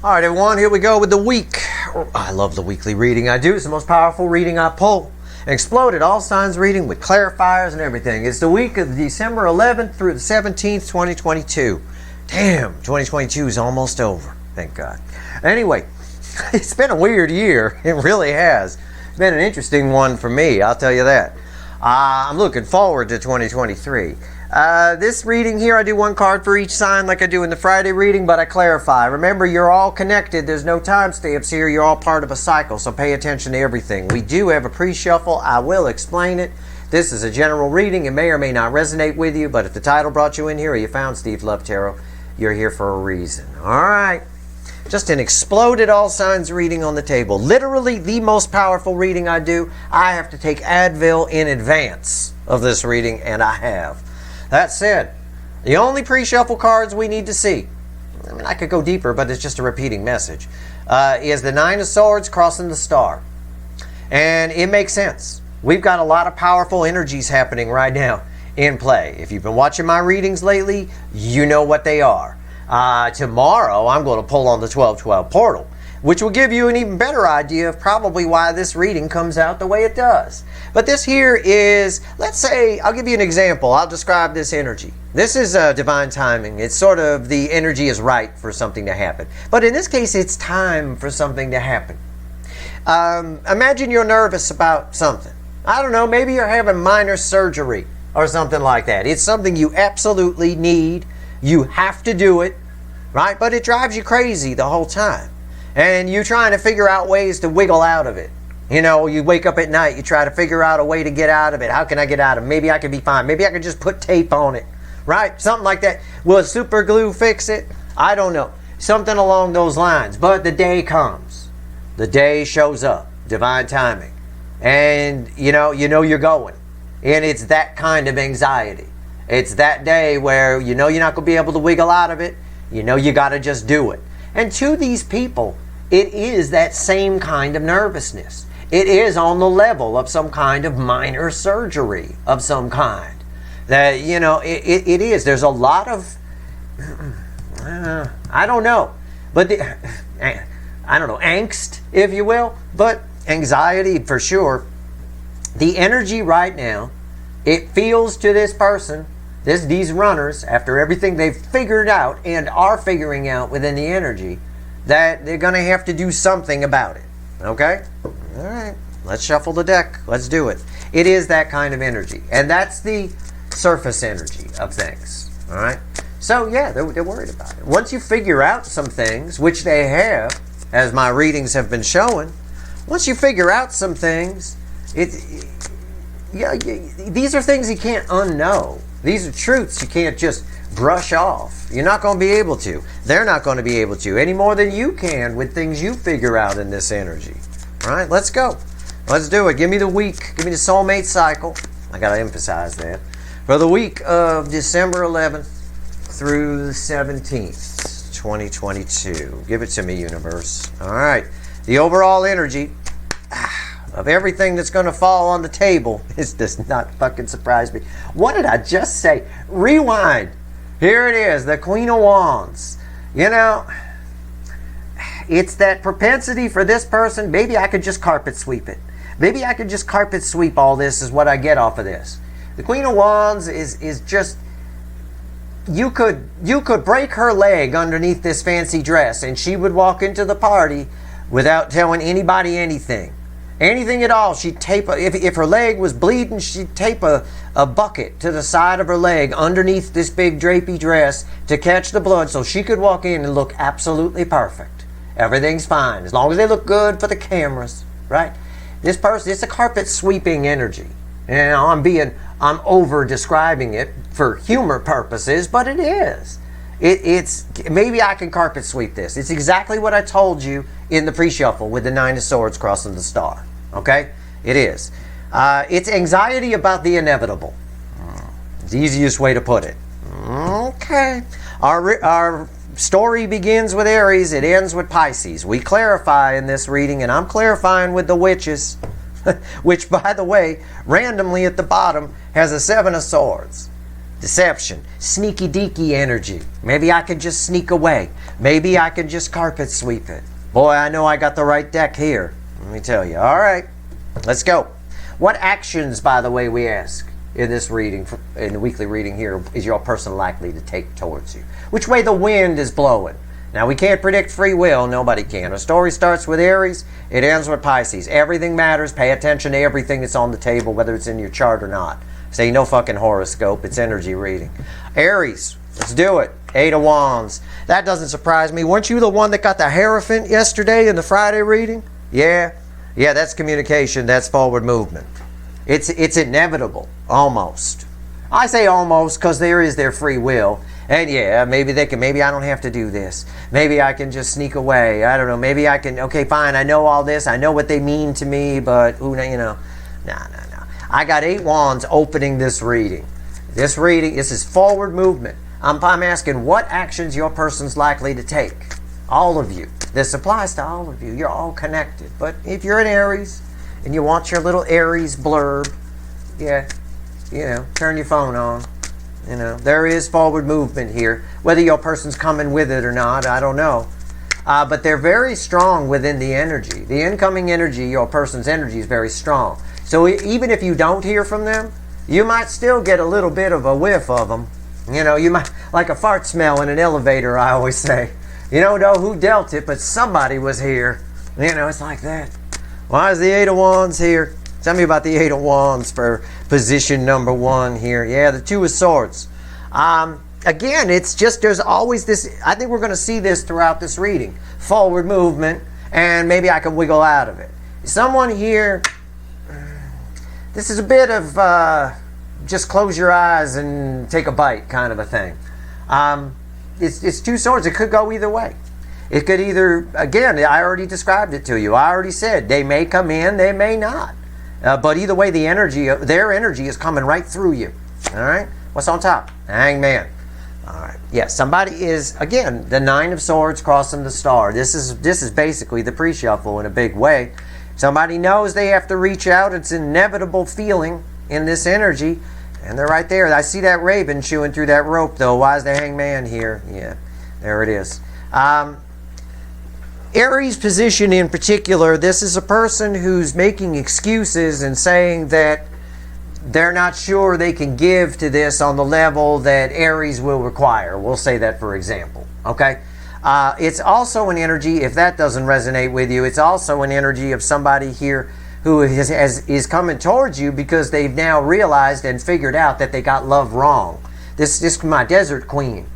All right, everyone, here we go with the week. I love the weekly reading I do. It's the most powerful reading I pull. An exploded all signs reading with clarifiers and everything. It's the week of December 11th through the 17th, 2022. Damn, 2022 is almost over. Thank God. Anyway, it's been a weird year. It really has. It's been an interesting one for me, I'll tell you that. I'm looking forward to 2023. This reading here, I do one card for each sign like I do in the Friday reading, but I clarify. Remember, you're all connected. There's no time stamps here. You're all part of a cycle, so pay attention to everything. We do have a pre-shuffle. I will explain it. This is a general reading. It may or may not resonate with you, but if the title brought you in here or you found Steve Love Tarot, you're here for a reason. All right. Just an exploded all signs reading on the table. Literally the most powerful reading I do. I have to take Advil in advance of this reading, and I have. That said, the only pre-shuffle cards we need to see, I mean, I could go deeper, but it's just a repeating message, is the Nine of Swords crossing the star. And it makes sense. We've got a lot of powerful energies happening right now in play. If you've been watching my readings lately, you know what they are. Tomorrow, I'm going to pull on the 1212 portal, which will give you an even better idea of probably why this reading comes out the way it does. But this here is, let's say, I'll give you an example. I'll describe this energy. This is divine timing. It's sort of the energy is right for something to happen. But in this case, it's time for something to happen. Imagine you're nervous about something. I don't know, maybe you're having minor surgery or something like that. It's something you absolutely need. You have to do it, right? But it drives you crazy the whole time. And you're trying to figure out ways to wiggle out of it. You know, you wake up at night, you try to figure out a way to get out of it. How can I get out of it? Maybe I could be fine. Maybe I could just put tape on it, right? Something like that. Will super glue fix it? I don't know. Something along those lines. But the day comes. The day shows up. Divine timing. And, you know you're going. And it's that kind of anxiety. It's that day where you know you're not going to be able to wiggle out of it. You know you got to just do it. And to these people, it is that same kind of nervousness. It is on the level of some kind of minor surgery of some kind. That, you know, it is. There's a lot of, I don't know. But, I don't know, angst, if you will. But anxiety for sure. The energy right now, it feels to this person, these runners, after everything they've figured out and are figuring out within the energy, that they're going to have to do something about it. Okay? All right. Let's shuffle the deck. Let's do it. It is that kind of energy. And that's the surface energy of things. All right? So, yeah, they're worried about it. Once you figure out some things, which they have, as my readings have been showing, once you figure out some things, these are things you can't unknow. These are truths you can't just brush off. You're not going to be able to. They're not going to be able to any more than you can with things you figure out in this energy. All right, let's go. Let's do it. Give me the week. Give me the soulmate cycle. I got to emphasize that. For the week of December 11th through the 17th, 2022. Give it to me, universe. All right. The overall energy of everything that's going to fall on the table. This does not fucking surprise me. What did I just say? Rewind. Here it is, the Queen of Wands. You know, it's that propensity for this person. Maybe I could just carpet sweep it. Maybe I could just carpet sweep all this is what I get off of this. The Queen of Wands is just, you could break her leg underneath this fancy dress and she would walk into the party without telling anybody anything. Anything at all. She'd tape, if her leg was bleeding, she'd tape a bucket to the side of her leg underneath this big drapey dress to catch the blood so she could walk in and look absolutely perfect. Everything's fine. As long as they look good for the cameras, right? This person, it's a carpet sweeping energy. And I'm over describing it for humor purposes, but it is. It's maybe I can carpet sweep this. It's exactly what I told you in the pre-shuffle with the Nine of Swords crossing the star. Okay? It is. It's anxiety about the inevitable. It's the easiest way to put it. Okay. Our story begins with Aries. It ends with Pisces. We clarify in this reading, and I'm clarifying with the witches, which, by the way, randomly at the bottom has a Seven of Swords. Deception, sneaky deaky energy. Maybe I can just sneak away. Maybe I can just carpet sweep it. Boy, I know I got the right deck here. Let me tell you. All right, let's go. What actions, by the way, we ask in this reading, in the weekly reading here, is your person likely to take towards you? Which way the wind is blowing? Now, we can't predict free will. Nobody can. A story starts with Aries. It ends with Pisces. Everything matters. Pay attention to everything that's on the table, whether it's in your chart or not. Say no fucking horoscope. It's energy reading. Aries, let's do it. 8 of Wands. That doesn't surprise me. Weren't you the one that got the Hierophant yesterday in the Friday reading? Yeah. Yeah, that's communication. That's forward movement. It's inevitable. Almost. I say almost because there is their free will. And yeah, maybe I don't have to do this. Maybe I can just sneak away. I don't know. Maybe I can, okay, fine. I know all this. I know what they mean to me, but who, no. I got 8 Wands opening this reading. This is forward movement. I'm asking what actions your person's likely to take. All of you. This applies to all of you. You're all connected. But if you're an Aries and you want your little Aries blurb, yeah, turn your phone on. There is forward movement here. Whether your person's coming with it or not, I don't know. But they're very strong within the energy. The incoming energy, your person's energy, is very strong. So even if you don't hear from them, you might still get a little bit of a whiff of them. You might, like a fart smell in an elevator, I always say. You don't know who dealt it, but somebody was here. It's like that. Why is the 8 of Wands here? Tell me about the 8 of Wands for position number 1 here. Yeah, the 2 of Swords. Again, it's just there's always this. I think we're going to see this throughout this reading. Forward movement, and maybe I can wiggle out of it. Someone here, this is a bit of just close your eyes and take a bite kind of a thing. It's 2 swords. It could go either way. It could either, again, I already described it to you. I already said they may come in, they may not. But either way, their energy is coming right through you. All right? What's on top? Hangman. All right. Yeah, somebody is, again, the 9 of Swords crossing the star. This is basically the pre-shuffle in a big way. Somebody knows they have to reach out. It's an inevitable feeling in this energy. And they're right there. I see that raven chewing through that rope, though. Why is the Hangman here? Yeah, there it is. Aries position in particular, this is a person who's making excuses and saying that they're not sure they can give to this on the level that Aries will require. We'll say that for example. Okay? It's also an energy, if that doesn't resonate with you, it's also an energy of somebody here who is coming towards you because they've now realized and figured out that they got love wrong. This is my desert queen.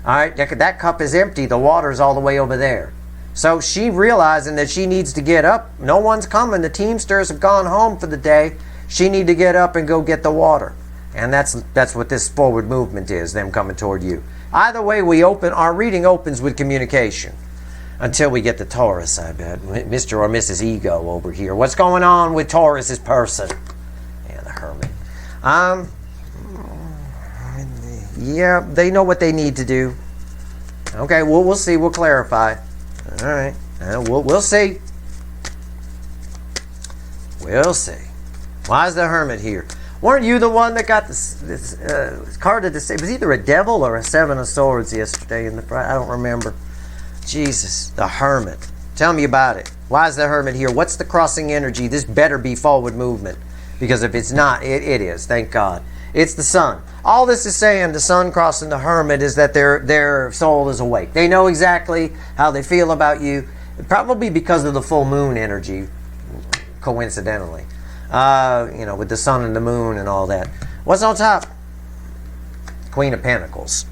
All right? That cup is empty. The water's all the way over there. So she realizing that she needs to get up. No one's coming. The Teamsters have gone home for the day. She need to get up and go get the water. And that's what this forward movement is, them coming toward you. Either way, our reading opens with communication. Until we get to Taurus, I bet. Mr. or Mrs. Ego over here. What's going on with Taurus's person? Yeah, the Hermit. Yeah, they know what they need to do. Okay, we'll see. We'll clarify. All right. We'll see. We'll see. Why is the Hermit here? Weren't you the one that got this card to say? It was either a devil or a 7 of Swords yesterday in the Friday. I don't remember. Jesus, the Hermit. Tell me about it. Why is the Hermit here? What's the crossing energy? This better be forward movement. Because if it's not, it is. Thank God. It's the Sun. All this is saying, the Sun crossing the Hermit, is that their soul is awake. They know exactly how they feel about you. Probably because of the full moon energy, coincidentally. With the Sun and the Moon and all that. What's on top? Queen of Pentacles.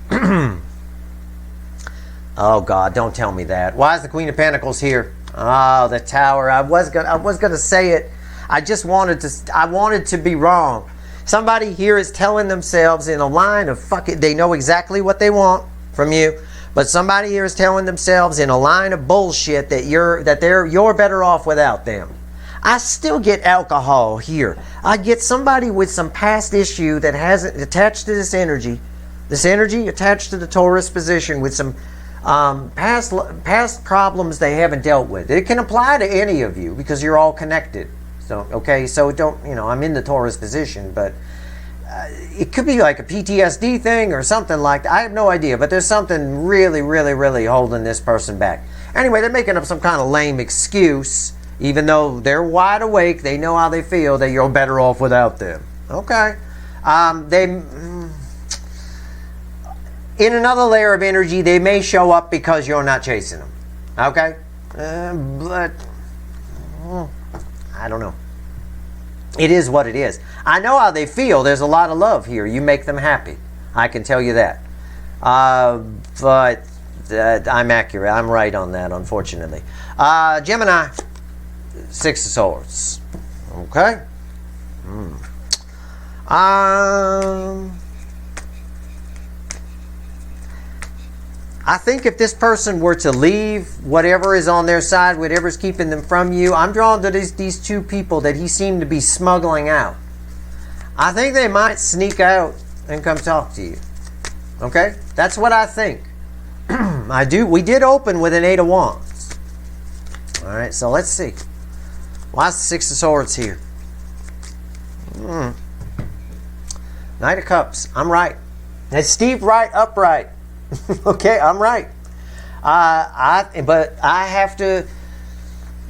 Oh God, don't tell me that. Why is the Queen of Pentacles here? Oh, the Tower. I was gonna say it. I wanted to be wrong. Somebody here is telling themselves in a line of fuck it. They know exactly what they want from you, but somebody here is telling themselves in a line of bullshit that you're better off without them. I still get alcohol here. I get somebody with some past issue that hasn't attached to this energy. This energy attached to the Taurus position with some past problems they haven't dealt with. It can apply to any of you because you're all connected. So, okay, so don't, I'm in the Taurus position, but it could be like a PTSD thing or something like that. I have no idea, but there's something really, really, really holding this person back. Anyway, they're making up some kind of lame excuse, even though they're wide awake. They know how they feel, that you're better off without them. Okay. In another layer of energy, they may show up because you're not chasing them. Okay? But I don't know. It is what it is. I know how they feel. There's a lot of love here. You make them happy. I can tell you that. But I'm accurate. I'm right on that, unfortunately. Gemini, Six of Swords. Okay? I think if this person were to leave whatever is on their side, whatever's keeping them from you, I'm drawn to these two people that he seemed to be smuggling out. I think they might sneak out and come talk to you. Okay? That's what I think. I do. We did open with an Eight of Wands. All right, so let's see. Why's the Six of Swords here? Knight of Cups. I'm right. It's Steve Wright upright. Okay, I'm right. But I have to.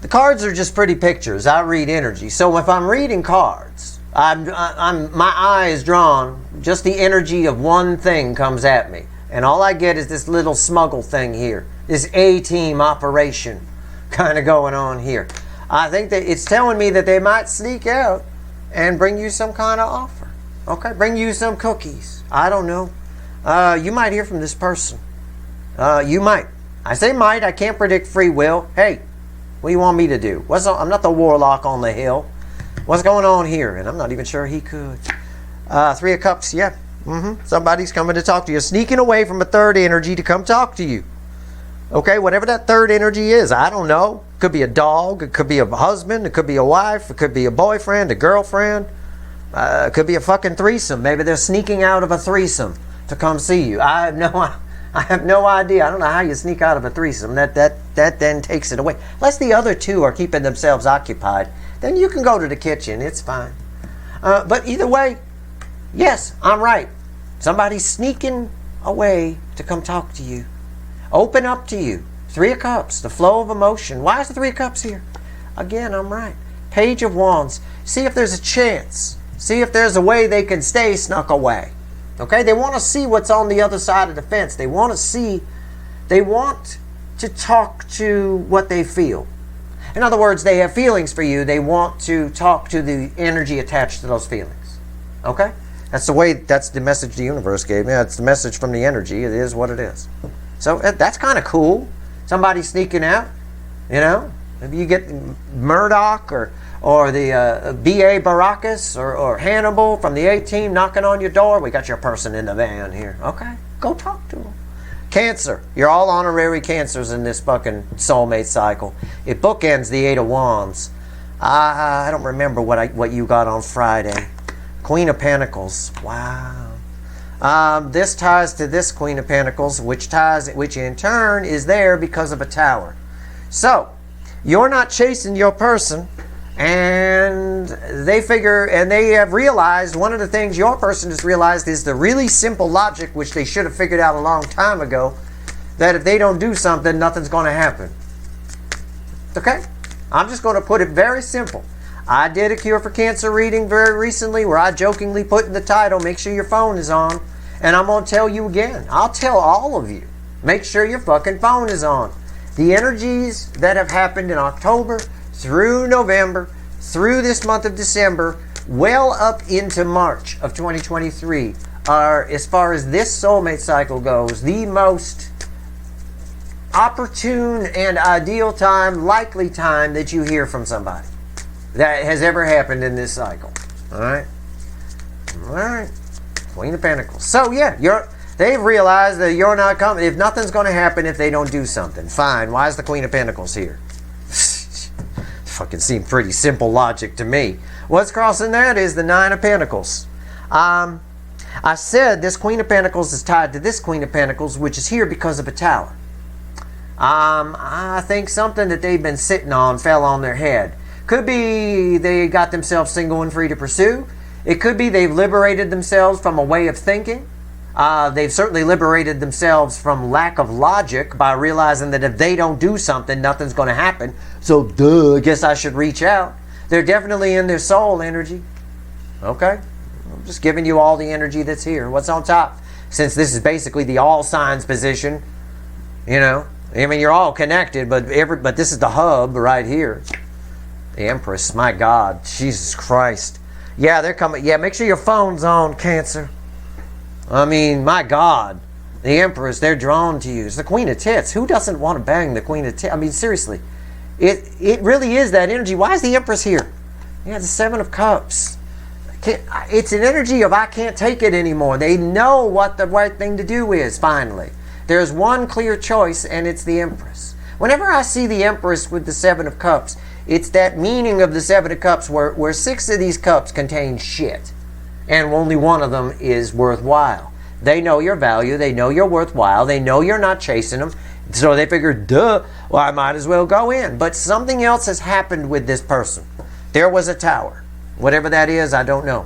The cards are just pretty pictures. I read energy. So if I'm reading cards, my eye is drawn. Just the energy of one thing comes at me, and all I get is this little smuggle thing here. This A-team operation kind of going on here. I think that it's telling me that they might sneak out and bring you some kind of offer. Okay, bring you some cookies. I don't know. You might hear from this person. You might. I say might. I can't predict free will. Hey, what do you want me to do? I'm not the warlock on the hill. What's going on here? And I'm not even sure he could. Three of Cups. Yeah. Somebody's coming to talk to you. Sneaking away from a third energy to come talk to you. Okay, whatever that third energy is. I don't know. It could be a dog. It could be a husband. It could be a wife. It could be a boyfriend, a girlfriend. It could be a fucking threesome. Maybe they're sneaking out of a threesome to come see you. I have no idea. I don't know how you sneak out of a threesome. That then takes it away. Unless the other two are keeping themselves occupied, then you can go to the kitchen. It's fine. But either way, yes, I'm right. Somebody's sneaking away to come talk to you. Open up to you. Three of Cups, the flow of emotion. Why is the Three of Cups here? Again, I'm right. Page of Wands. See if there's a chance. See if there's a way they can stay snuck away. Okay, they want to see what's on the other side of the fence. They want to talk to what they feel. In other words, they have feelings for you. They want to talk to the energy attached to those feelings. Okay? That's the message the universe gave me. That's the message from the energy. It is what it is. So that's kind of cool. Somebody sneaking out, you know? Maybe you get Murdoch or the B.A. Baracus or Hannibal from the A-team knocking on your door. We got your person in the van here. Okay, go talk to them. Cancer. You're all honorary Cancers in this fucking soulmate cycle. It bookends the Eight of Wands. I don't remember what you got on Friday. Queen of Pentacles. Wow. This ties to this Queen of Pentacles, which in turn is there because of a Tower. So, you're not chasing your person, and they have realized, one of the things your person has realized is the really simple logic, which they should have figured out a long time ago, that if they don't do something, nothing's going to happen. Okay? I'm just going to put it very simple. I did a Cure for Cancer reading very recently where I jokingly put in the title, make sure your phone is on. And I'm going to tell you again. I'll tell all of you. Make sure your fucking phone is on. The energies that have happened in October, through November, through this month of December, well up into March of 2023 are, as far as this soulmate cycle goes, the most opportune and ideal time, likely time that you hear from somebody that has ever happened in this cycle. Alright? Alright. Queen of Pentacles. So yeah, they've realized that you're not coming. If nothing's going to happen if they don't do something. Fine. Why is the Queen of Pentacles here? Fucking seemed pretty simple logic to me. What's crossing that is the Nine of Pentacles. I said this Queen of Pentacles is tied to this Queen of Pentacles, which is here because of a Tower. I think something that they've been sitting on fell on their head. Could be they got themselves single and free to pursue. It could be they've liberated themselves from a way of thinking. They've certainly liberated themselves from lack of logic by realizing that if they don't do something, nothing's going to happen. So, duh, I guess I should reach out. They're definitely in their soul energy. Okay? I'm just giving you all the energy that's here. What's on top? Since this is basically the all signs position, you know, I mean, you're all connected, but this is the hub right here. The Empress, my God, Jesus Christ. Yeah, they're coming. Yeah, make sure your phone's on, Cancer. I mean, my God. The Empress, they're drawn to you. It's the Queen of Tits. Who doesn't want to bang the Queen of Tits? I mean, seriously. It really is that energy. Why is the Empress here? Yeah, the Seven of Cups. It's an energy of I can't take it anymore. They know what the right thing to do is, finally. There's one clear choice, and it's the Empress. Whenever I see the Empress with the Seven of Cups, it's that meaning of the Seven of Cups where 6 of these cups contain shit. And only one of them is worthwhile. They know your value. They know you're worthwhile. They know you're not chasing them. So they figure, duh, well, I might as well go in. But something else has happened with this person. There was a tower. Whatever that is, I don't know.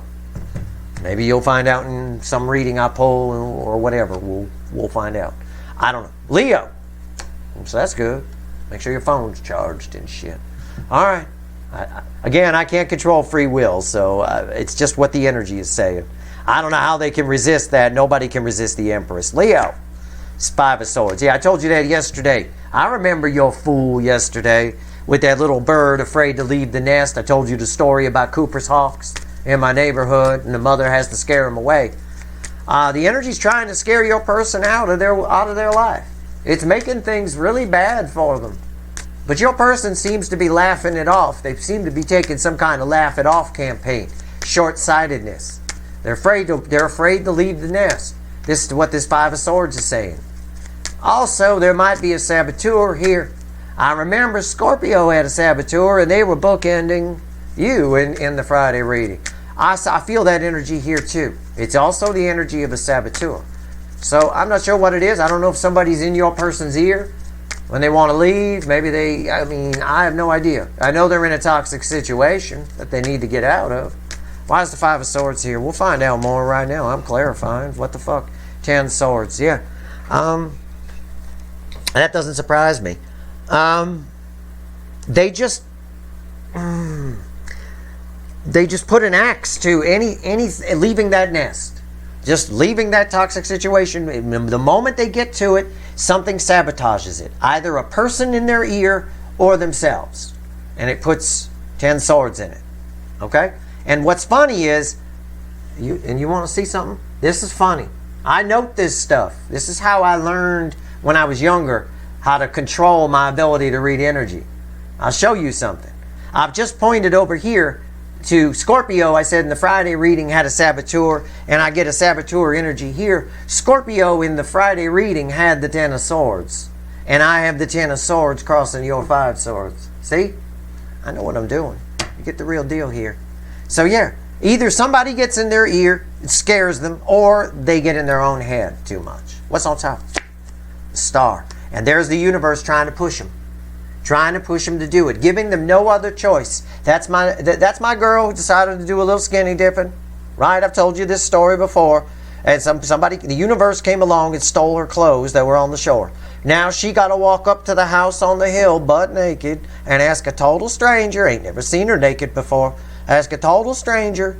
Maybe you'll find out in some reading I pull or whatever. We'll find out. I don't know. Leo. So that's good. Make sure your phone's charged and shit. All right. Again, I can't control free will, so it's just what the energy is saying. I don't know how they can resist that. Nobody can resist the Empress. Leo. It's 5 of Swords. Yeah, I told you that yesterday. I remember your fool yesterday with that little bird afraid to leave the nest. I told you the story about Cooper's hawks in my neighborhood, and the mother has to scare him away. The energy's trying to scare your person out of their life. It's making things really bad for them. But your person seems to be laughing it off. They seem to be taking some kind of laugh it off campaign. Short-sightedness. They're afraid to leave the nest. This is what this 5 of Swords is saying. Also, there might be a saboteur here. I remember Scorpio had a saboteur, and they were bookending you in the Friday reading. I feel that energy here too. It's also the energy of a saboteur. So I'm not sure what it is. I don't know if somebody's in your person's ear when they want to leave. Maybe I have no idea. I know they're in a toxic situation that they need to get out of. Why is the 5 of Swords here? We'll find out more right now. I'm clarifying. What the fuck? 10 Swords. Yeah. That doesn't surprise me. They just put an axe to any leaving that nest. Just leaving that toxic situation. The moment they get to it, something sabotages it. Either a person in their ear or themselves. And it puts 10 swords in it. Okay? And what's funny is, you want to see something? This is funny. I note this stuff. This is how I learned when I was younger how to control my ability to read energy. I'll show you something. I've just pointed over here to Scorpio. I said in the Friday reading had a saboteur, and I get a saboteur energy here. Scorpio in the Friday reading had the 10 of Swords, and I have the 10 of Swords crossing your 5 swords. See? I know what I'm doing. You get the real deal here. So yeah, either somebody gets in their ear, it scares them, or they get in their own head too much. What's on top? The Star. And there's the universe trying to push them. Trying to push them to do it. Giving them no other choice. That's my girl who decided to do a little skinny dipping. Right? I've told you this story before. And the universe came along and stole her clothes that were on the shore. Now she got to walk up to the house on the hill butt naked and ask a total stranger, ain't never seen her naked before, ask a total stranger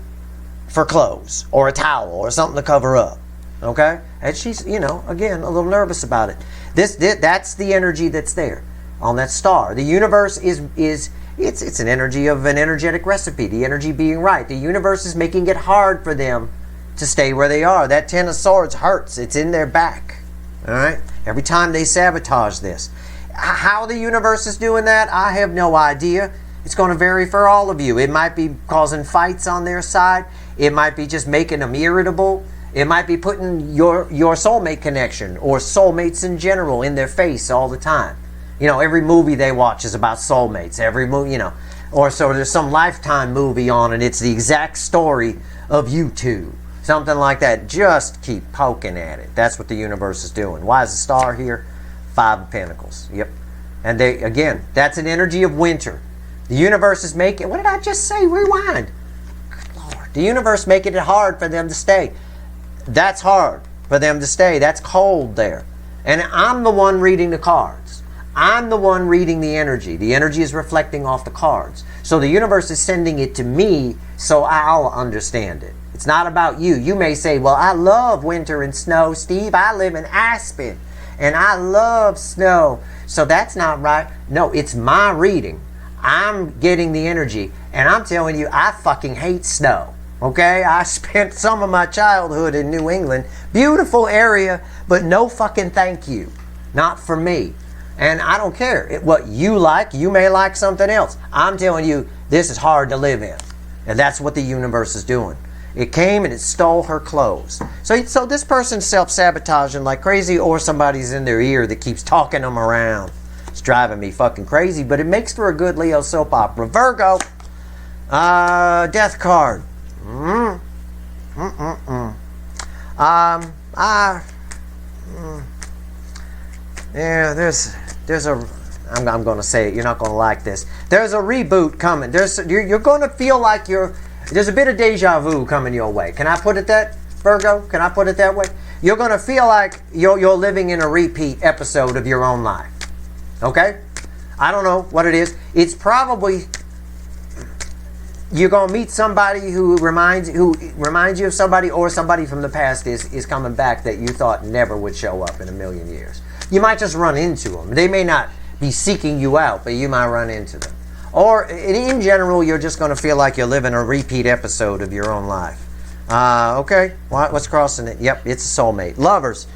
for clothes or a towel or something to cover up. Okay? And she's, again, a little nervous about it. That's the energy that's there on that star. The universe it's an energy of an energetic recipe, the energy being right. The universe is making it hard for them to stay where they are. That 10 of Swords hurts. It's in their back. All right? Every time they sabotage this. How the universe is doing that, I have no idea. It's going to vary for all of you. It might be causing fights on their side. It might be just making them irritable. It might be putting your soulmate connection or soulmates in general in their face all the time. Every movie they watch is about soulmates. Every movie, or so there's some Lifetime movie on and it's the exact story of you two. Something like that. Just keep poking at it. That's what the universe is doing. Why is the star here? 5 of Pentacles. Yep. And that's an energy of winter. The universe is making, what did I just say? Rewind. Good Lord. The universe making it hard for them to stay. That's hard for them to stay. That's cold there. And I'm the one reading the cards. I'm the one reading the energy. The energy is reflecting off the cards. So the universe is sending it to me so I'll understand it. It's not about you. You may say, well, I love winter and snow, Steve. I live in Aspen and I love snow. So that's not right. No, it's my reading. I'm getting the energy. And I'm telling you, I fucking hate snow. Okay? I spent some of my childhood in New England. Beautiful area, but no fucking thank you. Not for me. And I don't care what you like. You may like something else. I'm telling you, this is hard to live in. And that's what the universe is doing. It came and it stole her clothes. So this person's self-sabotaging like crazy, or somebody's in their ear that keeps talking them around. It's driving me fucking crazy, but it makes for a good Leo soap opera. Virgo, death card. Yeah, there's a, I'm going to say it, you're not going to like this. There's a reboot coming. You're going to feel like there's a bit of deja vu coming your way. Can I put it that, Virgo? Can I put it that way? You're going to feel like you're living in a repeat episode of your own life. Okay? I don't know what it is. It's probably, you're going to meet somebody who reminds you of somebody, or somebody from the past is coming back that you thought never would show up in a million years. You might just run into them. They may not be seeking you out, but you might run into them. Or in general, you're just going to feel like you're living a repeat episode of your own life. Okay, what's crossing it? Yep, it's a soulmate. Lovers,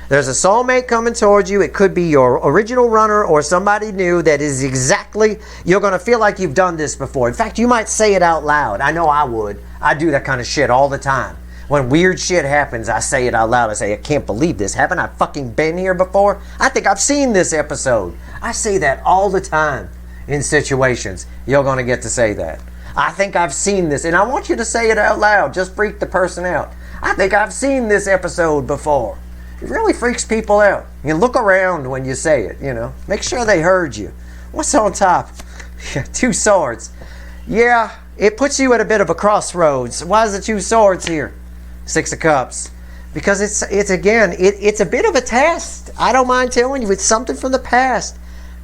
there's a soulmate coming towards you. It could be your original runner or somebody new that is exactly, you're going to feel like you've done this before. In fact, you might say it out loud. I know I would. I do that kind of shit all the time. When weird shit happens, I say it out loud. I say, I can't believe this. Haven't I fucking been here before? I think I've seen this episode. I say that all the time in situations. You're going to get to say that. I think I've seen this. And I want you to say it out loud. Just freak the person out. I think I've seen this episode before. It really freaks people out. You look around when you say it, you know. Make sure they heard you. What's on top? 2 swords. Yeah, it puts you at a bit of a crossroads. Why is the 2 swords here? 6 of Cups. Because it's again, it's a bit of a test. I don't mind telling you, it's something from the past.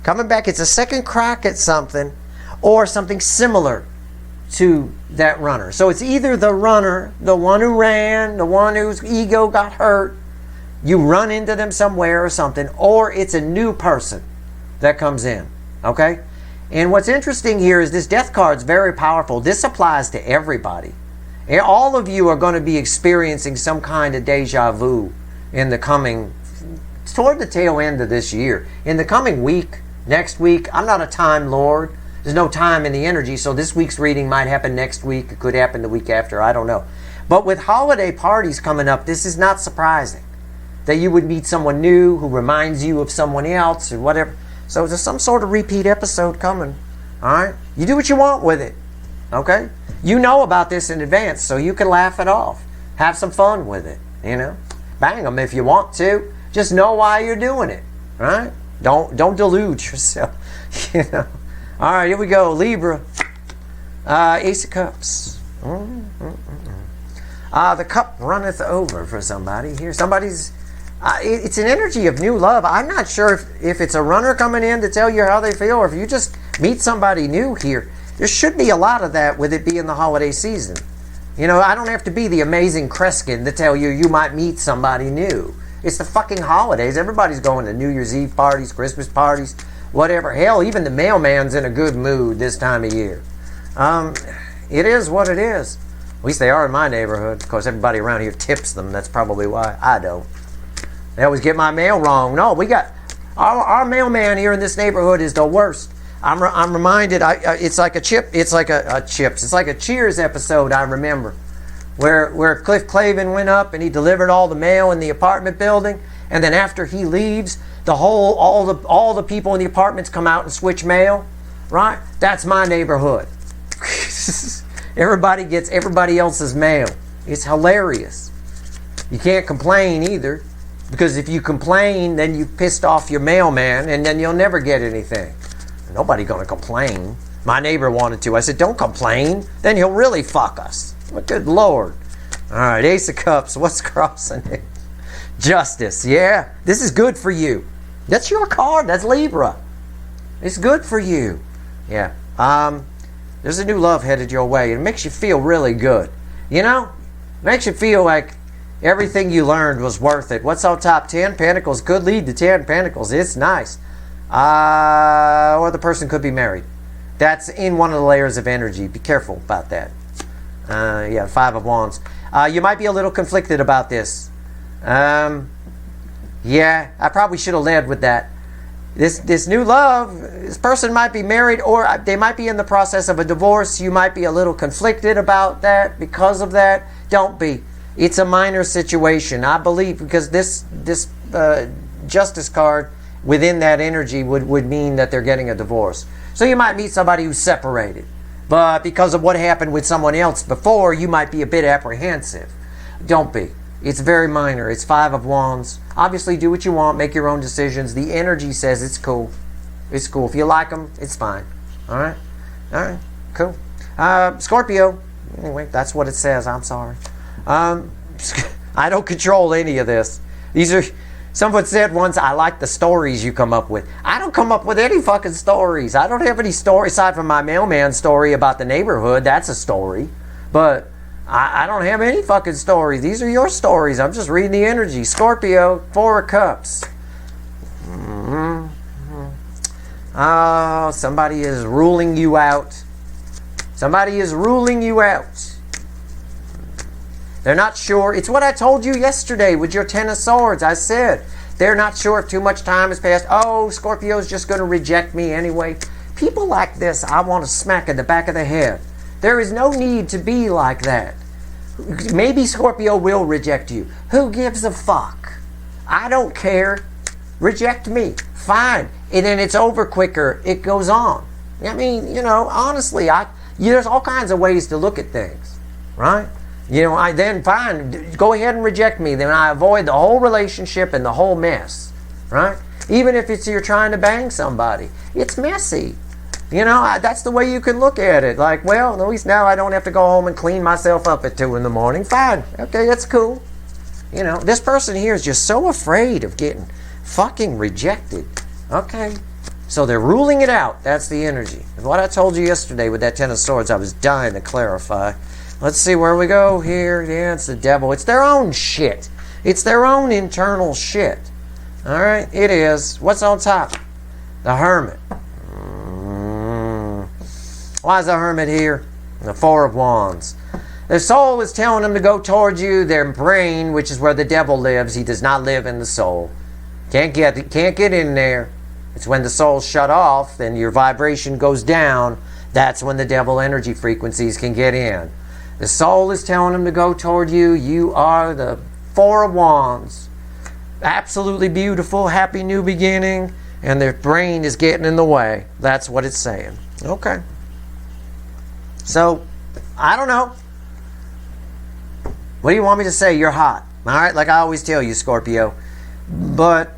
Coming back, it's a second crack at something, or something similar to that runner. So it's either the runner, the one who ran, the one whose ego got hurt, you run into them somewhere or something, or it's a new person that comes in. Okay? And what's interesting here is this death card's very powerful. This applies to everybody. And all of you are going to be experiencing some kind of deja vu in the coming, toward the tail end of this year. In the coming week, next week, I'm not a time lord. There's no time in the energy, so this week's reading might happen next week. It could happen the week after. I don't know. But with holiday parties coming up, this is not surprising that you would meet someone new who reminds you of someone else or whatever. So there's some sort of repeat episode coming. All right? You do what you want with it. Okay? You know about this in advance, so you can laugh it off. Have some fun with it, you know. Bang them if you want to. Just know why you're doing it, right? Don't delude yourself, you know. All right, here we go. Libra. Ace of Cups. The cup runneth over for somebody here. Somebody's, it's an energy of new love. I'm not sure if it's a runner coming in to tell you how they feel, or if you just meet somebody new here. There should be a lot of that with it being the holiday season. You know, I don't have to be the amazing Kreskin to tell you you might meet somebody new. It's the fucking holidays. Everybody's going to New Year's Eve parties, Christmas parties, whatever. Hell, even the mailman's in a good mood this time of year. It is what it is. At least they are in my neighborhood. Of course, everybody around here tips them. That's probably why. I don't. They always get my mail wrong. No, we got... Our mailman here in this neighborhood is the worst. I'm reminded, it's like a chip, it's like a Chips, it's like a Cheers episode I remember, where Cliff Clavin went up and he delivered all the mail in the apartment building, and then after he leaves, all the people in the apartments come out and switch mail, right? That's my neighborhood. Everybody gets everybody else's mail. It's hilarious. You can't complain either, because if you complain, then you pissed off your mailman, and then you'll never get anything. Nobody gonna complain. My neighbor wanted to. I said, don't complain. Then he'll really fuck us. Good Lord. All right, Ace of Cups. What's crossing it? Justice. Yeah, this is good for you. That's your card. That's Libra. It's good for you. Yeah. There's a new love headed your way. It makes you feel really good. You know? It makes you feel like everything you learned was worth it. What's on top? 10 Pentacles could lead to 10 Pentacles. It's nice. Or the person could be married. That's in one of the layers of energy. Be careful about that. Yeah, 5 of Wands. You might be a little conflicted about this. Yeah, I probably should have led with that. This new love, this person might be married or they might be in the process of a divorce. You might be a little conflicted about that because of that. Don't be. It's a minor situation, I believe, because this Justice card within that energy would mean that they're getting a divorce. So you might meet somebody who's separated. But because of what happened with someone else before, you might be a bit apprehensive. Don't be. It's very minor. It's 5 of Wands. Obviously, do what you want. Make your own decisions. The energy says it's cool. It's cool. If you like them, it's fine. All right? All right. Cool. Scorpio. Anyway, that's what it says. I'm sorry. I don't control any of this. These are... Someone said once, I like the stories you come up with. I don't come up with any fucking stories. I don't have any story aside from my mailman story about the neighborhood. That's a story. But I don't have any fucking stories. These are your stories. I'm just reading the energy. Scorpio, 4 of Cups. Oh, somebody is ruling you out. Somebody is ruling you out. They're not sure. It's what I told you yesterday with your 10 of Swords. I said, they're not sure if too much time has passed. Oh, Scorpio's just going to reject me anyway. People like this, I want to smack in the back of the head. There is no need to be like that. Maybe Scorpio will reject you. Who gives a fuck? I don't care. Reject me. Fine. And then it's over quicker. It goes on. I mean, you know, honestly, there's all kinds of ways to look at things. Right? You know, I then fine, go ahead and reject me. Then I avoid the whole relationship and the whole mess, right? Even if it's you're trying to bang somebody, it's messy. You know, that's the way you can look at it. Like, well, at least now I don't have to go home and clean myself up at 2 in the morning. Fine, okay, that's cool. You know, this person here is just so afraid of getting fucking rejected. Okay, so they're ruling it out. That's the energy. What I told you yesterday with that 10 of Swords, I was dying to clarify. Let's see where we go here. Yeah, it's the devil. It's their own shit. It's their own internal shit. All right, it is. What's on top? The Hermit. Why is the Hermit here? The 4 of Wands. Their soul is telling them to go towards you. Their brain, which is where the devil lives, he does not live in the soul. Can't get in there. It's when the soul's shut off, then your vibration goes down. That's when the devil energy frequencies can get in. The soul is telling them to go toward you. You are the 4 of Wands. Absolutely beautiful, happy new beginning, and their brain is getting in the way. That's what it's saying. Okay. So, I don't know. What do you want me to say? You're hot. All right, like I always tell you, Scorpio. But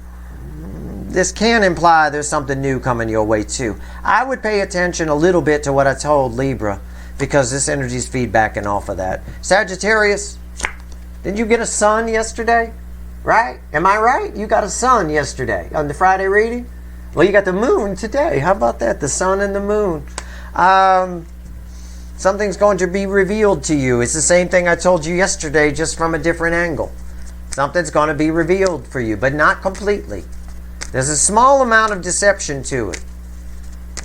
this can imply there's something new coming your way too. I would pay attention a little bit to what I told Libra, because this energy is feedbacking off of that. Sagittarius, didn't you get a sun yesterday? Right? Am I right? You got a sun yesterday on the Friday reading? Well, you got the moon today. How about that? The sun and the moon. Something's going to be revealed to you. It's the same thing I told you yesterday, just from a different angle. Something's going to be revealed for you, but not completely. There's a small amount of deception to it.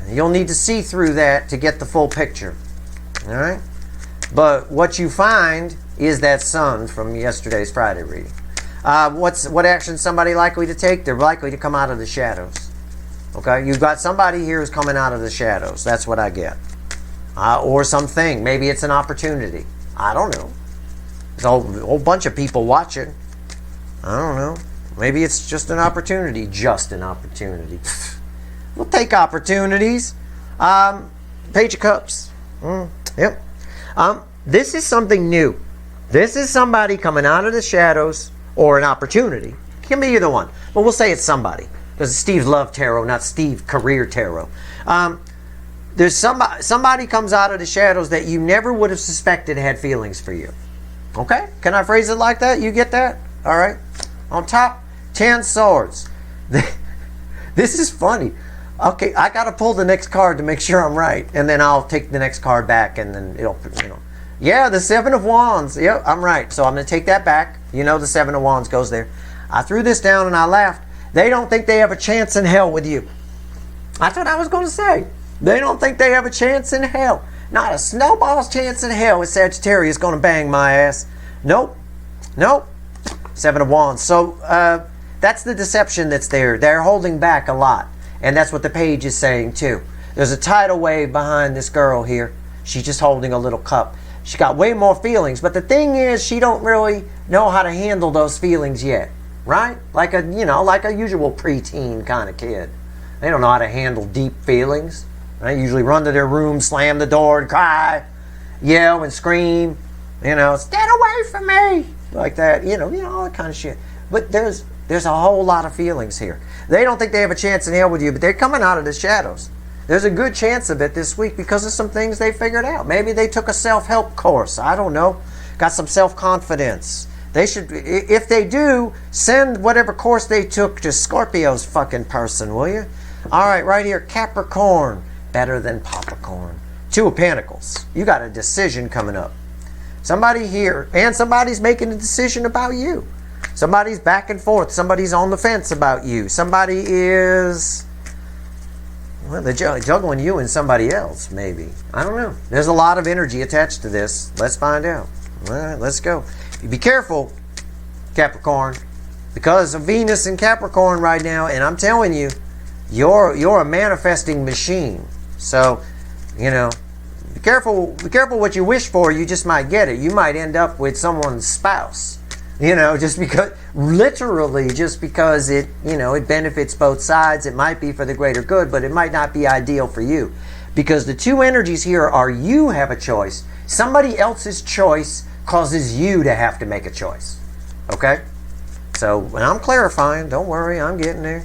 You'll need to see through that to get the full picture. All right? But what you find is that sun from yesterday's Friday reading. What action is somebody likely to take? They're likely to come out of the shadows. Okay? You've got somebody here who's coming out of the shadows. That's what I get. Or something. Maybe it's an opportunity. I don't know. There's a whole bunch of people watching. I don't know. Maybe it's just an opportunity. Just an opportunity. We'll take opportunities. Page of Cups. Yep. This is something new. This is somebody coming out of the shadows, or an opportunity. Can be either one. But we'll say it's somebody. Because it's Steve's Love Tarot, not Steve Career Tarot. There's somebody comes out of the shadows that you never would have suspected had feelings for you. Okay? Can I phrase it like that? You get that? All right. On top, 10 swords. This is funny. Okay, I got to pull the next card to make sure I'm right, and then I'll take the next card back, and then it'll, Yeah, the 7 of Wands. Yep, I'm right. So I'm going to take that back. The 7 of Wands goes there. I threw this down and I laughed. They don't think they have a chance in hell with you. That's what I was going to say. They don't think they have a chance in hell. Not a snowball's chance in hell with Sagittarius going to bang my ass. Nope. 7 of Wands. So that's the deception that's there. They're holding back a lot. And that's what the page is saying too. There's a tidal wave behind this girl here. She's just holding a little cup. She got way more feelings. But the thing is, she don't really know how to handle those feelings yet. Right? Like a usual preteen kind of kid. They don't know how to handle deep feelings. They usually run to their room, slam the door, and cry, yell and scream. Get away from me, like that. All that kind of shit. But there's a whole lot of feelings here. They don't think they have a chance in hell with you, but they're coming out of the shadows. There's a good chance of it this week because of some things they figured out. Maybe they took a self-help course. I don't know. Got some self-confidence. They should, if they do, send whatever course they took to Scorpio's fucking person, will you? All right, right here, Capricorn. Better than popcorn. 2 of Pentacles. You got a decision coming up. Somebody here, and somebody's making a decision about you. Somebody's back and forth. Somebody's on the fence about you. Somebody is, they're juggling you and somebody else, maybe. I don't know. There's a lot of energy attached to this. Let's find out. All right, let's go. Be careful, Capricorn, because of Venus in Capricorn right now, and I'm telling you, you're a manifesting machine. So, be careful what you wish for. You just might get it. You might end up with someone's spouse. Just because it, it benefits both sides. It might be for the greater good, but it might not be ideal for you. Because the 2 energies here are you have a choice. Somebody else's choice causes you to have to make a choice. Okay? So, when I'm clarifying, don't worry, I'm getting there.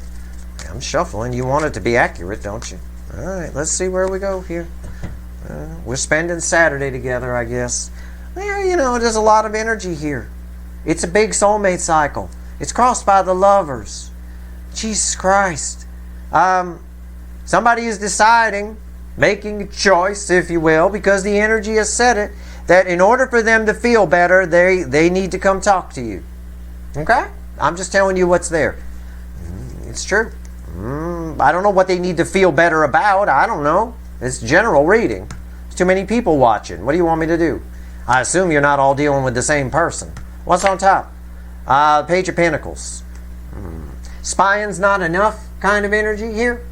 I'm shuffling. You want it to be accurate, don't you? All right, let's see where we go here. We're spending Saturday together, I guess. Yeah, there's a lot of energy here. It's a big soulmate cycle. It's crossed by the lovers. Jesus Christ. Somebody is deciding, making a choice, if you will, because the energy has said it, that in order for them to feel better, they need to come talk to you. Okay? I'm just telling you what's there. It's true. I don't know what they need to feel better about. I don't know. It's general reading. There's too many people watching. What do you want me to do? I assume you're not all dealing with the same person. What's on top? Page of Pentacles. Spying's not enough kind of energy here.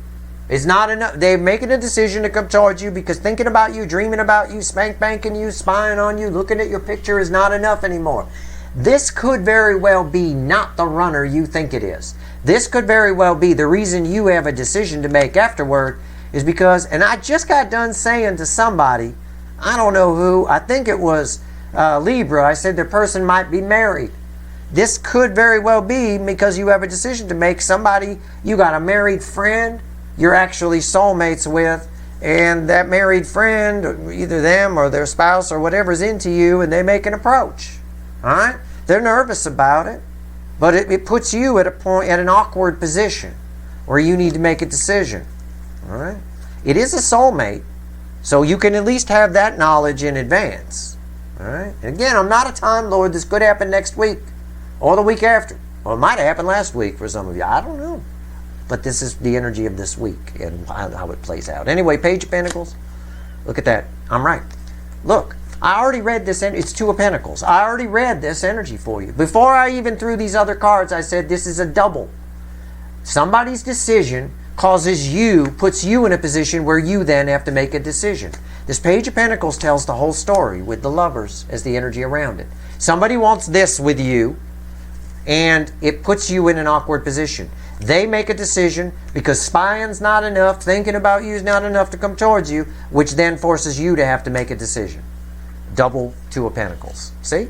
It's not enough. They're making a decision to come towards you because thinking about you, dreaming about you, spanking you, spying on you, looking at your picture is not enough anymore. This could very well be not the runner you think it is. This could very well be the reason you have a decision to make afterward is because, and I just got done saying to somebody, I don't know who, I think it was Libra, I said the person might be married. This could very well be because you have a decision to make. Somebody, you got a married friend you're actually soulmates with, and that married friend, either them or their spouse or whatever's into you, and they make an approach. All right? They're nervous about it, but it puts you at an awkward position where you need to make a decision. All right? It is a soulmate, so you can at least have that knowledge in advance. All right? And again, I'm not a Time Lord. This could happen next week or the week after. Or it might have happened last week for some of you. I don't know. But this is the energy of this week and how it plays out. Anyway, Page of Pentacles. Look at that. I'm right. Look, I already read this. It's 2 of Pentacles. I already read this energy for you. Before I even threw these other cards, I said this is a double. Somebody's decision puts you in a position where you then have to make a decision. This Page of Pentacles tells the whole story with the lovers as the energy around it. Somebody wants this with you, and it puts you in an awkward position. They make a decision because spying's not enough, thinking about you is not enough to come towards you, which then forces you to have to make a decision. Double 2 of Pentacles. See?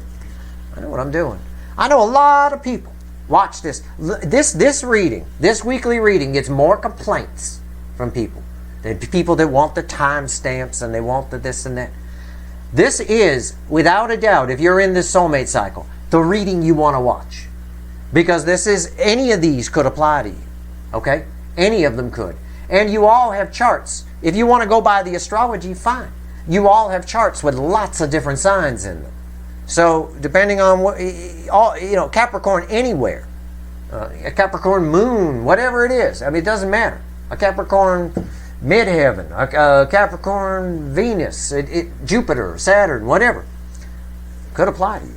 I know what I'm doing. I know a lot of people. Watch this. This reading, this weekly reading gets more complaints from people The people that want the time stamps and they want the this and that. This is, without a doubt, if you're in this soulmate cycle, the reading you want to watch. Because this is, any of these could apply to you. Okay? Any of them could. And you all have charts. If you want to go by the astrology, fine. You all have charts with lots of different signs in them. So, depending on what, Capricorn anywhere. A Capricorn moon, whatever it is. I mean, it doesn't matter. A Capricorn midheaven, a Capricorn Venus, Jupiter, Saturn, whatever. Could apply to you.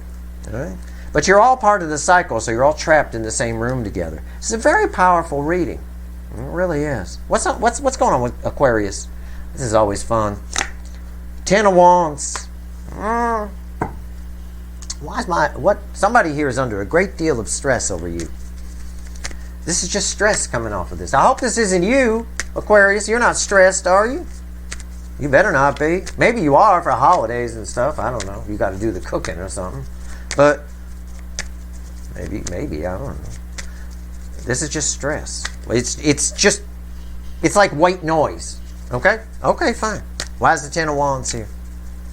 All right? But you're all part of the cycle, so you're all trapped in the same room together. It's a very powerful reading. It really is. What's going on with Aquarius? This is always fun. Ten of Wands. Somebody here is under a great deal of stress over you. This is just stress coming off of this. I hope this isn't you, Aquarius. You're not stressed, are you? You better not be. Maybe you are for holidays and stuff. I don't know. You got to do the cooking or something. But maybe I don't know. This is just stress. It's like white noise. Okay? Okay, fine. Why is the Ten of Wands here?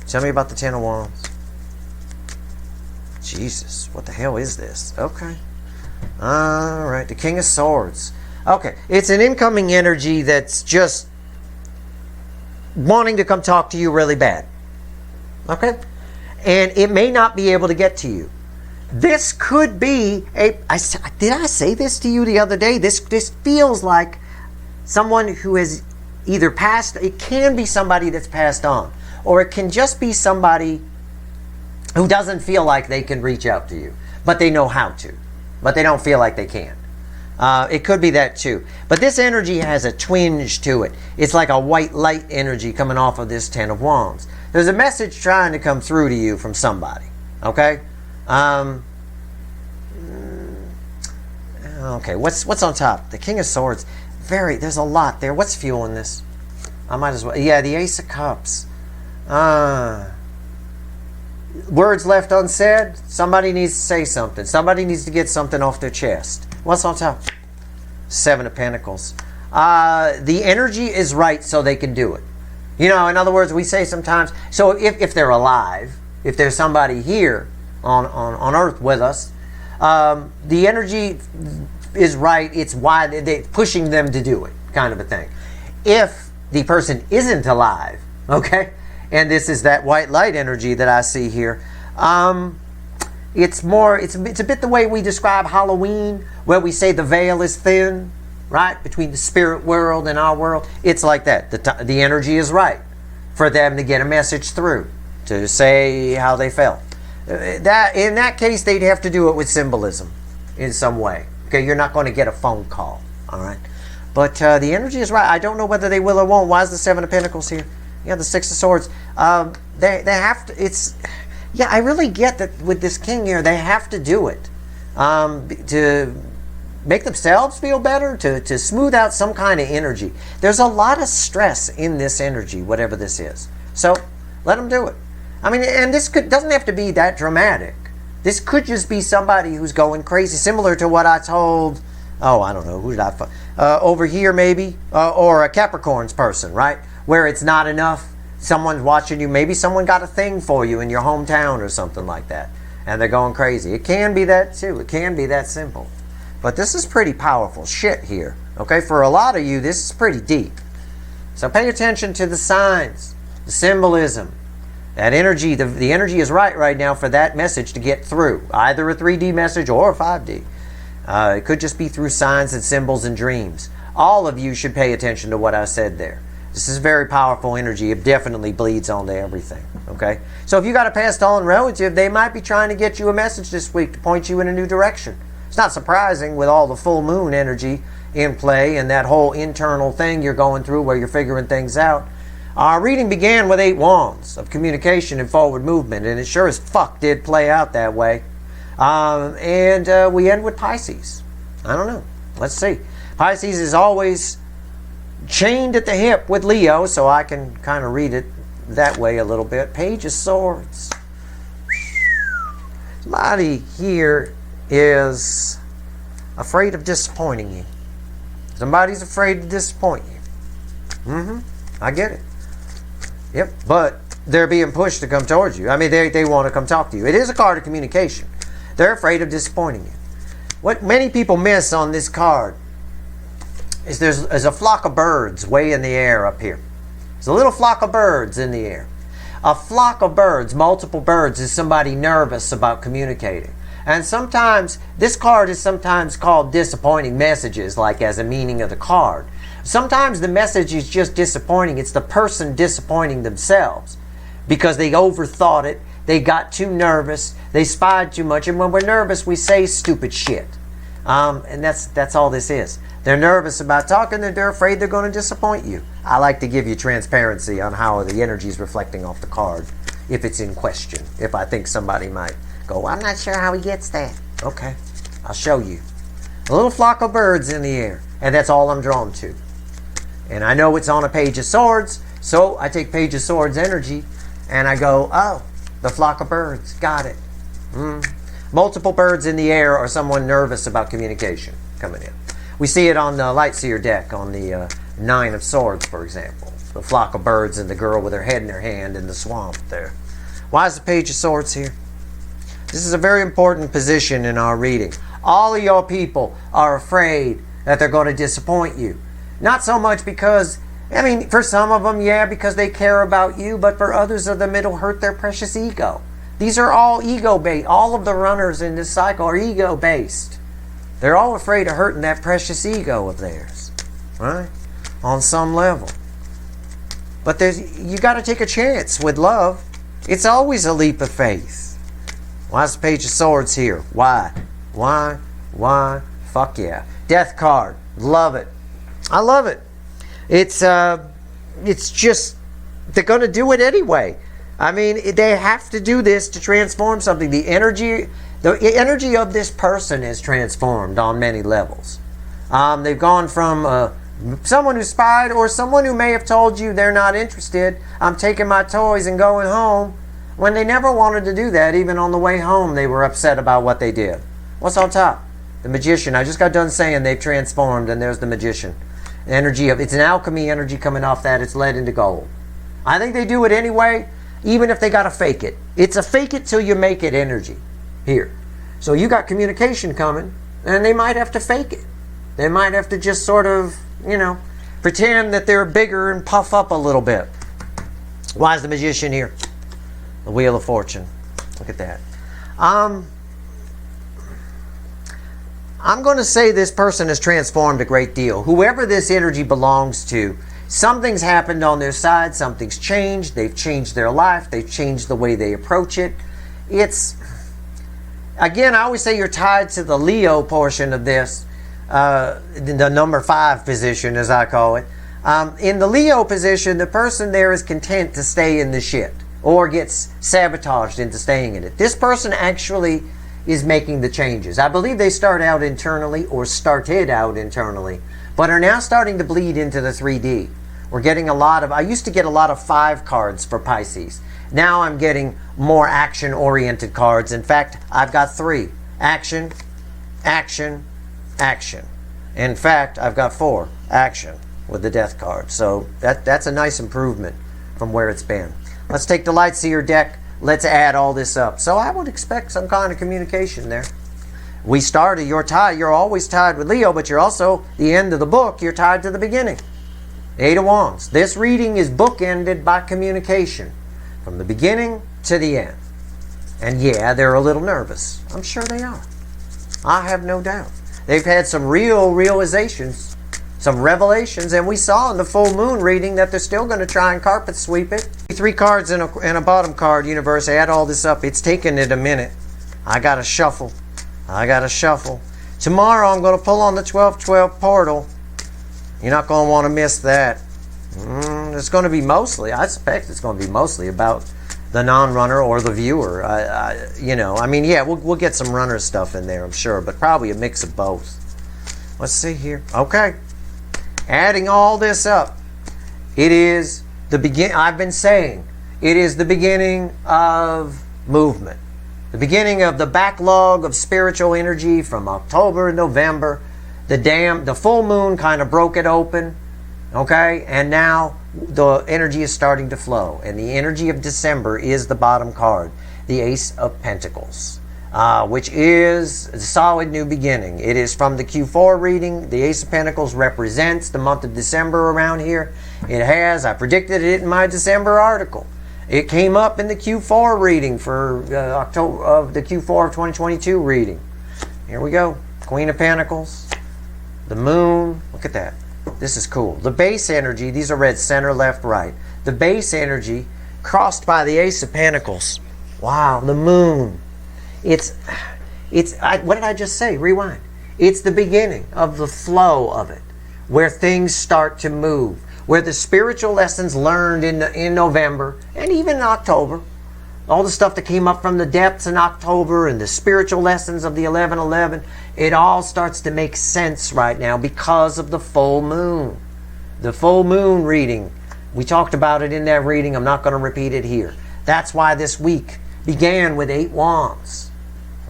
Tell me about the Ten of Wands. Jesus, what the hell is this? Okay. All right, the King of Swords. Okay, it's an incoming energy that's just wanting to come talk to you really bad. Okay? And it may not be able to get to you. This could be did I say this to you the other day? This feels like someone who has either passed, it can be somebody that's passed on, or it can just be somebody who doesn't feel like they can reach out to you, but they know how to, but they don't feel like they can. It could be that too. But this energy has a twinge to it. It's like a white light energy coming off of this Ten of Wands. There's a message trying to come through to you from somebody. Okay? Okay, what's on top? The King of Swords. There's a lot there. What's fueling this? I might as well. Yeah, the Ace of Cups. Words left unsaid. Somebody needs to say something. Somebody needs to get something off their chest. What's on top? Seven of Pentacles. The energy is right, so they can do it. In other words, we say sometimes, so if they're alive, if there's somebody here on Earth with us, the energy is right. It's why they're pushing them to do it, kind of a thing. If the person isn't alive, okay, and this is that white light energy that I see here, it's a bit the way we describe Halloween, where we say the veil is thin, right, between the spirit world and our world. It's like that. The energy is right for them to get a message through, to say how they felt. In that case, they'd have to do it with symbolism in some way. Okay, you're not going to get a phone call, all right? But the energy is right. I don't know whether they will or won't. Why is the Seven of Pentacles here? The Six of Swords. They have to. I really get that with this king here. They have to do it to make themselves feel better, to smooth out some kind of energy. There's a lot of stress in this energy, whatever this is. So let them do it. I mean, and this doesn't have to be that dramatic. This could just be somebody who's going crazy, similar to what I told, I don't know, who did I over here maybe, or a Capricorn's person, right? Where it's not enough, someone's watching you, maybe someone got a thing for you in your hometown or something like that, and they're going crazy. It can be that too. It can be that simple. But this is pretty powerful shit here, okay? For a lot of you, this is pretty deep. So pay attention to the signs, the symbolism. That energy, the energy is right now for that message to get through. Either a 3D message or a 5D. It could just be through signs and symbols and dreams. All of you should pay attention to what I said there. This is very powerful energy. It definitely bleeds onto everything. Okay? So if you got a passed on relative, they might be trying to get you a message this week to point you in a new direction. It's not surprising with all the full moon energy in play and that whole internal thing you're going through where you're figuring things out. Our reading began with 8 wands of communication and forward movement, and it sure as fuck did play out that way. And we end with Pisces. I don't know. Let's see. Pisces is always chained at the hip with Leo, so I can kind of read it that way a little bit. Page of Swords. Somebody here is afraid of disappointing you. Somebody's afraid to disappoint you. I get it. Yep. But they're being pushed to come towards you. I mean, they want to come talk to you. It is a card of communication. They're afraid of disappointing you. What many people miss on this card is there's a flock of birds way in the air up here. There's a little flock of birds in the air. A flock of birds, multiple birds, is somebody nervous about communicating. And sometimes, this card is sometimes called disappointing messages, like as a meaning of the card. Sometimes the message is just disappointing. It's the person disappointing themselves because they overthought it. They got too nervous. They spied too much. And when we're nervous, we say stupid shit. And that's all this is. They're nervous about talking. They're afraid they're going to disappoint you. I like to give you transparency on how the energy is reflecting off the card if it's in question. If I think somebody might go, I'm not sure how he gets that. Okay, I'll show you. A little flock of birds in the air. And that's all I'm drawn to. And I know it's on a Page of Swords. So I take Page of Swords energy and I go, oh, the flock of birds. Got it. Multiple birds in the air or someone nervous about communication coming in. We see it on the Light Seer deck on the Nine of Swords, for example. The flock of birds and the girl with her head in her hand in the swamp there. Why is the Page of Swords here? This is a very important position in our reading. All of your people are afraid that they're going to disappoint you. Not so much because, I mean, for some of them, yeah, because they care about you, but for others of them, it'll hurt their precious ego. These are all ego-based. All of the runners in this cycle are ego-based. They're all afraid of hurting that precious ego of theirs, right? On some level. But you got to take a chance with love. It's always a leap of faith. Why's the Page of Swords here? Why? Fuck yeah. Death card. Love it. I love it. It's just, they're going to do it anyway. I mean, they have to do this to transform something. The energy of this person is transformed on many levels. They've gone from someone who spied or someone who may have told you they're not interested. I'm taking my toys and going home. When they never wanted to do that, even on the way home, they were upset about what they did. What's on top? The Magician. I just got done saying they've transformed, and there's the Magician. The energy of, it's an alchemy energy coming off that. It's led into gold. I think they do it anyway, even if they got to fake it. It's a fake it till you make it energy here. So you got communication coming, and they might have to fake it. They might have to just sort of, pretend that they're bigger and puff up a little bit. Why is the Magician here? The Wheel of Fortune. Look at that. I'm going to say this person has transformed a great deal. Whoever this energy belongs to, something's happened on their side. Something's changed. They've changed their life. They've changed the way they approach it. It's, again, I always say you're tied to the Leo portion of this, the number 5 position, as I call it. In the Leo position, the person there is content to stay in the shit or gets sabotaged into staying in it. This person actually is making the changes. I believe they started out internally, but are now starting to bleed into the 3D. We're getting a lot of, I used to get a lot of 5 cards for Pisces. Now I'm getting more action-oriented cards. In fact, I've got 3. Action, action, action. In fact, I've got 4. Action with the Death card. So that's a nice improvement from where it's been. Let's take the Light Seer deck. Let's add all this up. So I would expect some kind of communication there. We started, you're always tied with Leo, but you're also, the end of the book, you're tied to the beginning. 8 of Wands. This reading is bookended by communication from the beginning to the end. And yeah, they're a little nervous. I'm sure they are. I have no doubt. They've had some real realizations, some revelations, and we saw in the full moon reading that they're still going to try and carpet sweep it. 3 cards and a bottom card, universe. Add all this up. It's taking it a minute. I got to shuffle. Tomorrow I'm going to pull on the 12-12 portal. You're not going to want to miss that. It's going to be mostly, I suspect it's going to be mostly about the non-runner or the viewer. We'll get some runner stuff in there, I'm sure, but probably a mix of both. Let's see here. Okay. Adding all this up, it is the I've been saying, it is the beginning of movement. The beginning of the backlog of spiritual energy from October and November. The full moon kind of broke it open. Okay, and now the energy is starting to flow, and the energy of December is the bottom card, the Ace of Pentacles, which is a solid new beginning. It is from the Q4 reading. The Ace of Pentacles represents the month of December around here. I predicted it in my December article. It came up in the Q4 reading for October of the Q4 of 2022 reading. Here we go. Queen of Pentacles, the Moon. Look at that. This is cool. The base energy, these are read center, left, right. The base energy crossed by the Ace of Pentacles. Wow, the Moon. What did I just say? Rewind. It's the beginning of the flow of it, where things start to move, where the spiritual lessons learned in November and even in October, all the stuff that came up from the depths in October and the spiritual lessons of the 11/11, it all starts to make sense right now because of the full moon. The full moon reading, we talked about it in that reading. I'm not going to repeat it here. That's why this week began with 8 wands.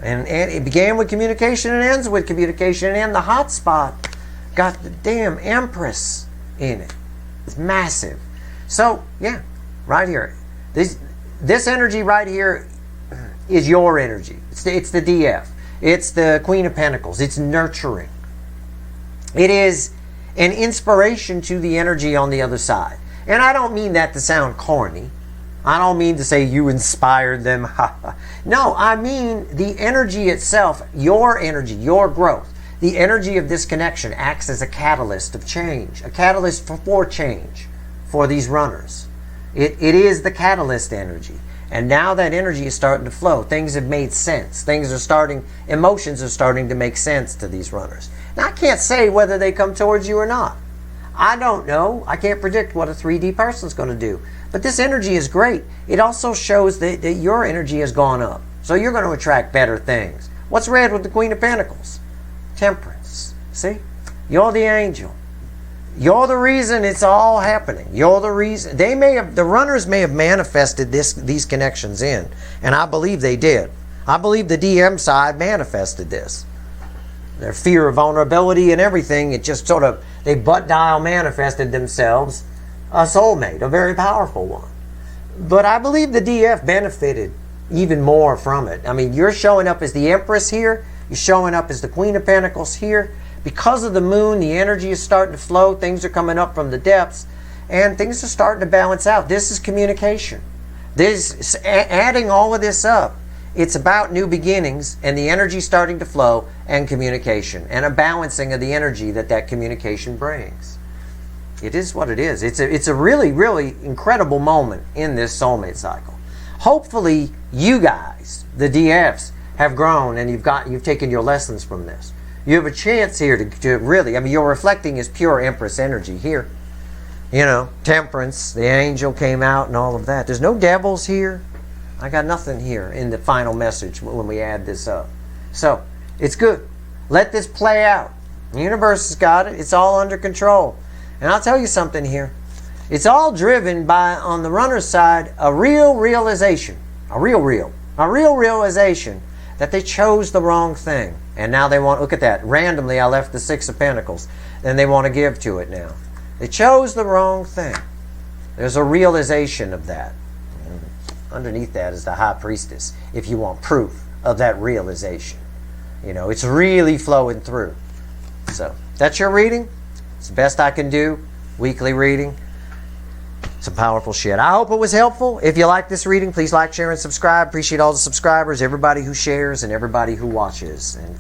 And it began with communication and ends with communication. And the hot spot got the damn Empress in it. It's massive. So, yeah, right here. This energy right here is your energy. It's the DF. It's the Queen of Pentacles. It's nurturing. It is an inspiration to the energy on the other side. And I don't mean that to sound corny. I don't mean to say you inspired them. No, I mean the energy itself, your energy, your growth. The energy of this connection acts as a catalyst of change, a catalyst for change for these runners. It is the catalyst energy. And now that energy is starting to flow. Things have made sense. Emotions are starting to make sense to these runners. Now, I can't say whether they come towards you or not. I don't know. I can't predict what a 3D person's going to do. But this energy is great. It also shows that your energy has gone up. So you're going to attract better things. What's read with the Queen of Pentacles? Temperance. See? You're the angel. You're the reason it's all happening. You're the reason. The runners may have manifested these connections in, and I believe they did. I believe the DM side manifested this. Their fear of vulnerability and everything, it just sort of, they butt dial manifested themselves a soulmate, a very powerful one. But I believe the DF benefited even more from it. I mean, you're showing up as the Empress here. You're showing up as the Queen of Pentacles here. Because of the moon, the energy is starting to flow. Things are coming up from the depths. And things are starting to balance out. This is communication. Adding all of this up, it's about new beginnings and the energy starting to flow and communication. And a balancing of the energy that communication brings. It is what it is. It's a really, really incredible moment in this soulmate cycle. Hopefully, you guys, the DFs, have grown and you've taken your lessons from this. You have a chance here to really, I mean, you're reflecting as pure Empress energy here. You know, temperance, the angel came out and all of that. There's no devils here. I got nothing here in the final message when we add this up. So, it's good. Let this play out. The universe has got it. It's all under control. And I'll tell you something here. It's all driven by, on the runner's side, a real realization that they chose the wrong thing. And now they want, look at that, randomly I left the 6 of Pentacles, and they want to give to it now. They chose the wrong thing. There's a realization of that. And underneath that is the High Priestess, if you want proof of that realization. You know, it's really flowing through. So, that's your reading. It's the best I can do. Weekly reading. Some powerful shit. I hope it was helpful. If you like this reading, please like, share, and subscribe. Appreciate all the subscribers, everybody who shares, and everybody who watches. And